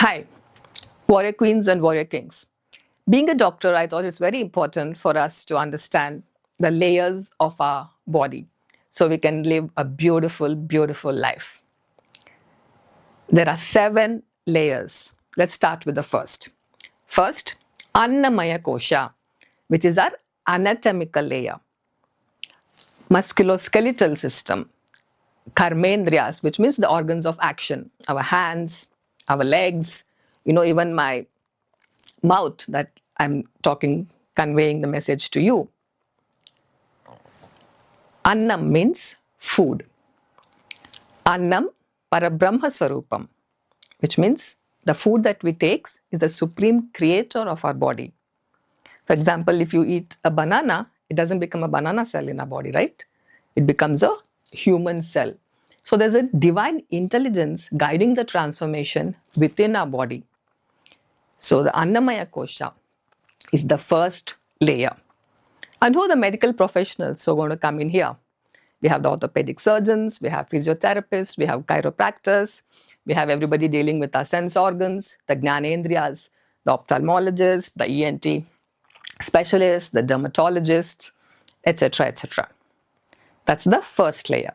Hi, warrior queens and warrior kings. Being a doctor, I thought it's very important for us to understand the layers of our body so we can live a beautiful, beautiful life. There are 7 layers. Let's start with the first. First, Annamaya Kosha, which is our anatomical layer. Musculoskeletal system, Karmendriyas, which means the organs of action, our hands, our legs, even my mouth that I'm talking, conveying the message to you. Annam means food. Annam Parabrahma Swarupam, which means the food that we take is the supreme creator of our body. For example, if you eat a banana, it doesn't become a banana cell in our body, right? It becomes a human cell. So there's a divine intelligence guiding the transformation within our body. So the Annamaya Kosha is the first layer. And who are the medical professionals who are going to come in here? We have the orthopedic surgeons, we have physiotherapists, we have chiropractors, we have everybody dealing with our sense organs, the Jnanendriyas, the ophthalmologists, the ENT specialists, the dermatologists, etc., etc. That's the first layer.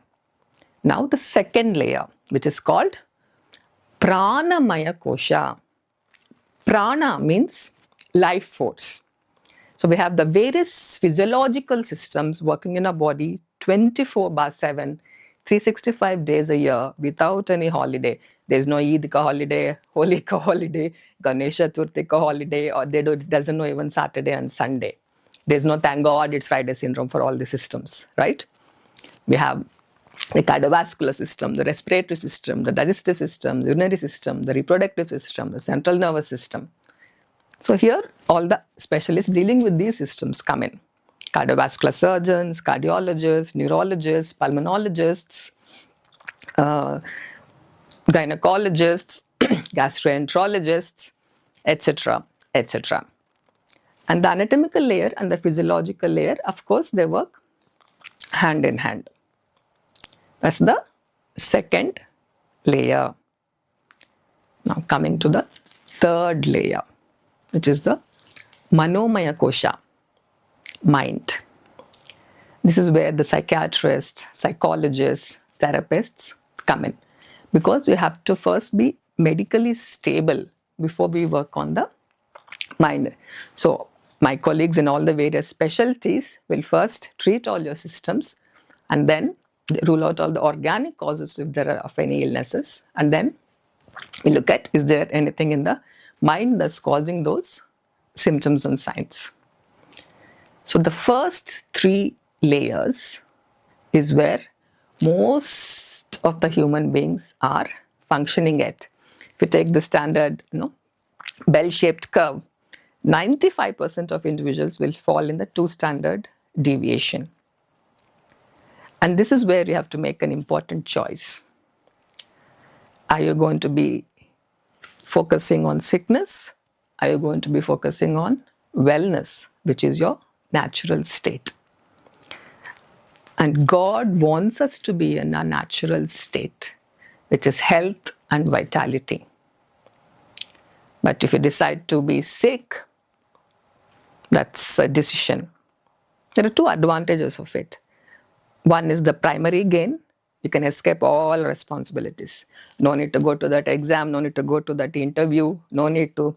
Now the second layer, which is called Pranamaya Kosha. Prana means life force. So we have the various physiological systems working in our body 24/7, 365 days a year without any holiday. There's no Eid ka holiday, Holi ka holiday, Ganesha Chaturthi ka holiday, or it doesn't know even Saturday and Sunday. There's no thank God it's Friday syndrome for all the systems, right? We have the cardiovascular system, the respiratory system, the digestive system, the urinary system, the reproductive system, the central nervous system. So here, all the specialists dealing with these systems come in. Cardiovascular surgeons, cardiologists, neurologists, pulmonologists, gynecologists, gastroenterologists, etc., etc. And the anatomical layer and the physiological layer, of course, they work hand in hand. That's the second layer. Now coming to the third layer, which is the Manomaya Kosha, mind. This is where the psychiatrists, psychologists, therapists come in, because you have to first be medically stable before we work on the mind. So my colleagues in all the various specialties will first treat all your systems and then rule out all the organic causes if there are of any illnesses, and then we look at, is there anything in the mind that's causing those symptoms and signs. So the first 3 layers is where most of the human beings are functioning at. If you take the standard, bell-shaped curve, 95% of individuals will fall in the 2 standard deviation. And this is where you have to make an important choice. Are you going to be focusing on sickness? Are you going to be focusing on wellness, which is your natural state? And God wants us to be in a natural state, which is health and vitality. But if you decide to be sick, that's a decision. There are 2 advantages of it. One is the primary gain. You can escape all responsibilities. No need to go to that exam, no need to go to that interview, no need to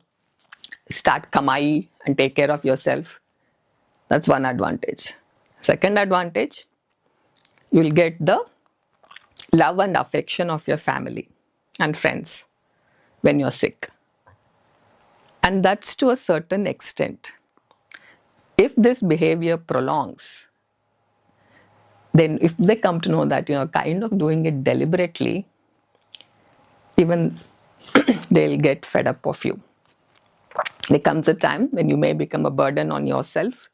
start kamai and take care of yourself. That's one advantage. Second advantage, you will get the love and affection of your family and friends when you're sick. And that's to a certain extent. If this behavior prolongs, then if they come to know that you're kind of doing it deliberately, even they'll get fed up of you. There comes a time when you may become a burden on yourself,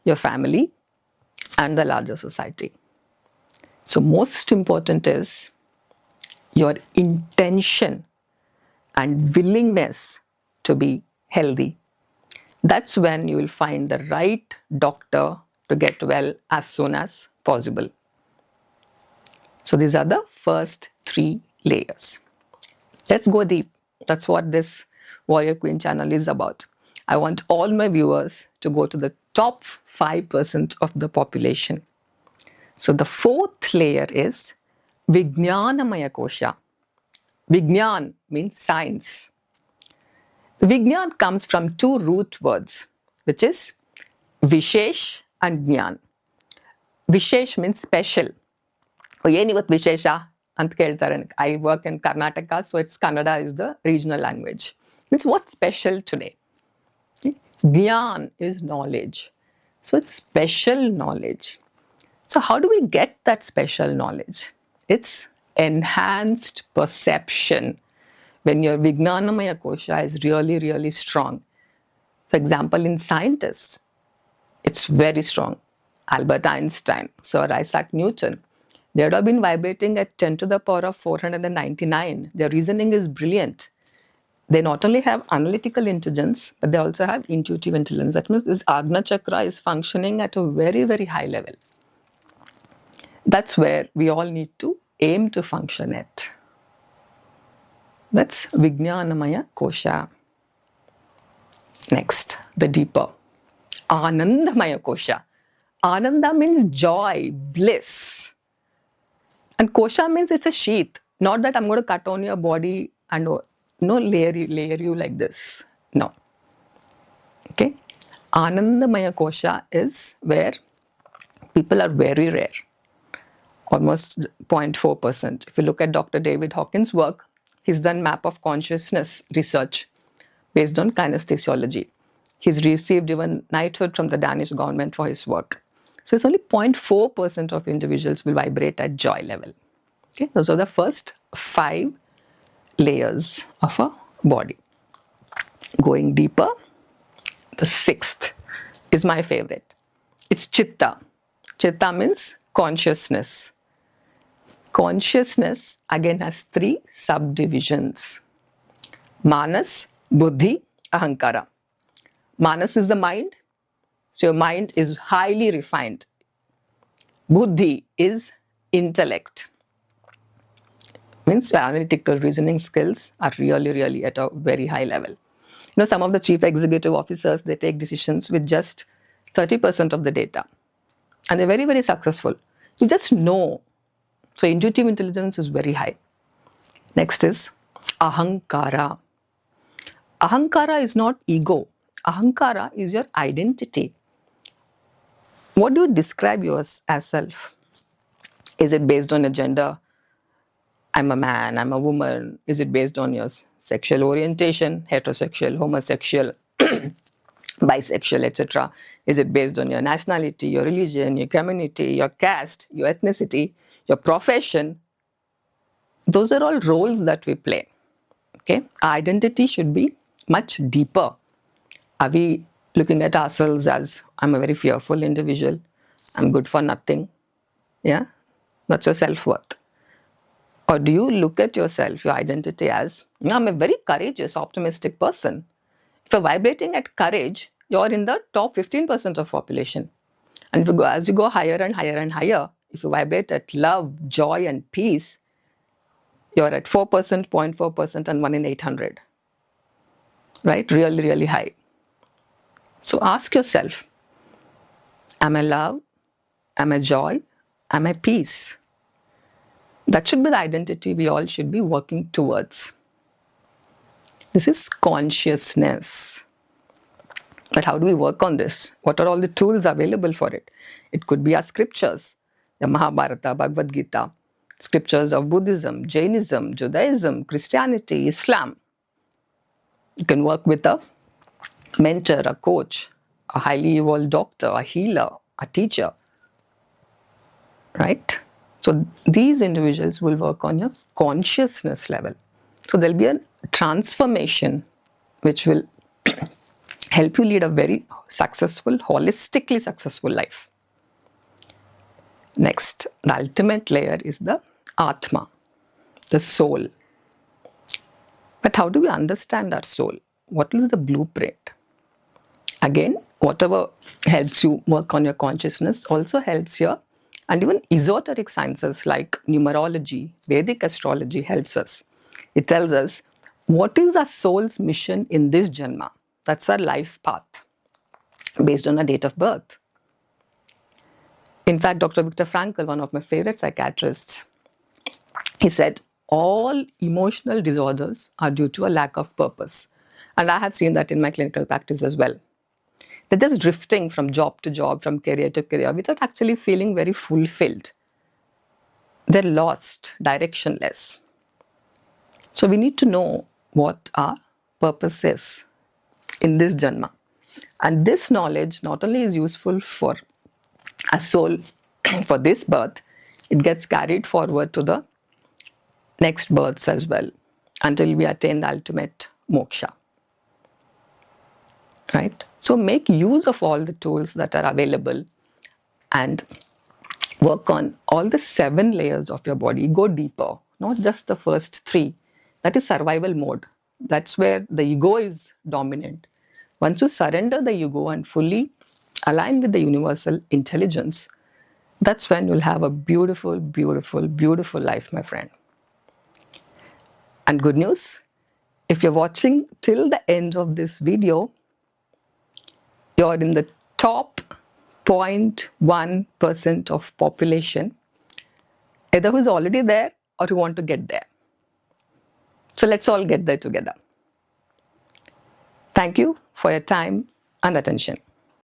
your family, and the larger society. So most important is your intention and willingness to be healthy. That's when you will find the right doctor to get well as soon as possible. So these are the first 3 layers. Let's go deep. That's what this Warrior Queen channel is about. I want all my viewers to go to the top 5% of the population. So the fourth layer is Vijnanamaya Kosha. Vijnan means science. Vijnan comes from two root words, which is Vishesh and Jnan. Vishesh means special. ಏನಿವತ್ತು ವಿಶೇಷ ಅಂತ ಕೇಳ್ತಾರೆ. I work in Karnataka, so it's Kannada is the regional language. Means what's special today? Okay? Gyan is knowledge. So it's special knowledge. So how do we get that special knowledge? It's enhanced perception. When your Vijnanamaya Kosha is really, really strong. For example, in scientists, it's very strong. Albert Einstein, Sir Isaac Newton, they would have been vibrating at 10 to the power of 499. Their reasoning is brilliant. They not only have analytical intelligence, but they also have intuitive intelligence. That means this Agna Chakra is functioning at a very, very high level. That's where we all need to aim to function at. That's Vijnanamaya Kosha. Next, the deeper. Anandamaya Kosha. Ananda means joy, bliss. And Kosha means it's a sheath. Not that I'm going to cut on your body and layer you like this. No. Okay? Anandamaya Kosha is where people are very rare. Almost 0.4%. If you look at Dr. David Hawkins' work, he's done map of consciousness research based on kinesthesiology. He's received even knighthood from the Danish government for his work. So it's only 0.4% of individuals will vibrate at joy level. Okay, those are the first 5 layers of a body. Going deeper, the 6th is my favorite. It's Chitta. Chitta means consciousness. Consciousness again has 3 subdivisions. Manas, Buddhi, Ahankara. Manas is the mind. So your mind is highly refined. Buddhi is intellect. Means your analytical reasoning skills are really, really at a very high level. Some of the chief executive officers, they take decisions with just 30% of the data. And they're very, very successful. You just know. So intuitive intelligence is very high. Next is Ahankara. Ahankara is not ego. Ahankara is your identity. What do you describe yourself as self? Is it based on a gender? I'm a man, I'm a woman. Is it based on your sexual orientation, heterosexual, homosexual, bisexual, etc.? Is it based on your nationality, your religion, your community, your caste, your ethnicity, your profession? Those are all roles that we play. Okay? Our identity should be much deeper. Are we looking at ourselves as, I'm a very fearful individual, I'm good for nothing? Yeah? That's your self-worth. Or do you look at yourself, your identity as, I'm a very courageous, optimistic person? If you're vibrating at courage, you're in the top 15% of population. And as you go higher and higher and higher, if you vibrate at love, joy, and peace, you're at 4%, 0.4%, and 1 in 800. Right? Really, really high. So ask yourself, am I love? Am I joy? Am I peace? That should be the identity we all should be working towards. This is consciousness. But how do we work on this? What are all the tools available for it? It could be our scriptures, the Mahabharata, Bhagavad Gita, scriptures of Buddhism, Jainism, Judaism, Christianity, Islam. You can work with a mentor, a coach, a highly evolved doctor, a healer, a teacher. Right? So these individuals will work on your consciousness level. So there'll be a transformation which will help you lead a very successful, holistically successful life. Next, the ultimate layer is the Atma, the soul. But how do we understand our soul? What is the blueprint? Again, whatever helps you work on your consciousness also helps your, and even esoteric sciences like numerology, Vedic astrology helps us. It tells us What is our soul's mission in this Janma? That's our life path based on our date of birth. In fact, Dr. Viktor Frankl, one of my favorite psychiatrists, he said, all emotional disorders are due to a lack of purpose. And I have seen that in my clinical practice as well. They're just drifting from job to job, from career to career, without actually feeling very fulfilled. They're lost, directionless. So we need to know what our purpose is in this Janma. And this knowledge not only is useful for a soul for this birth, it gets carried forward to the next births as well until we attain the ultimate moksha. Right? So make use of all the tools that are available and work on all the 7 layers of your body. Go deeper, not just the first 3. That is survival mode. That's where the ego is dominant. Once you surrender the ego and fully align with the universal intelligence, that's when you'll have a beautiful, beautiful, beautiful life, my friend. And good news, if you're watching till the end of this video, you're in the top 0.1% of population, either who's already there or who want to get there. So let's all get there together. Thank you for your time and attention.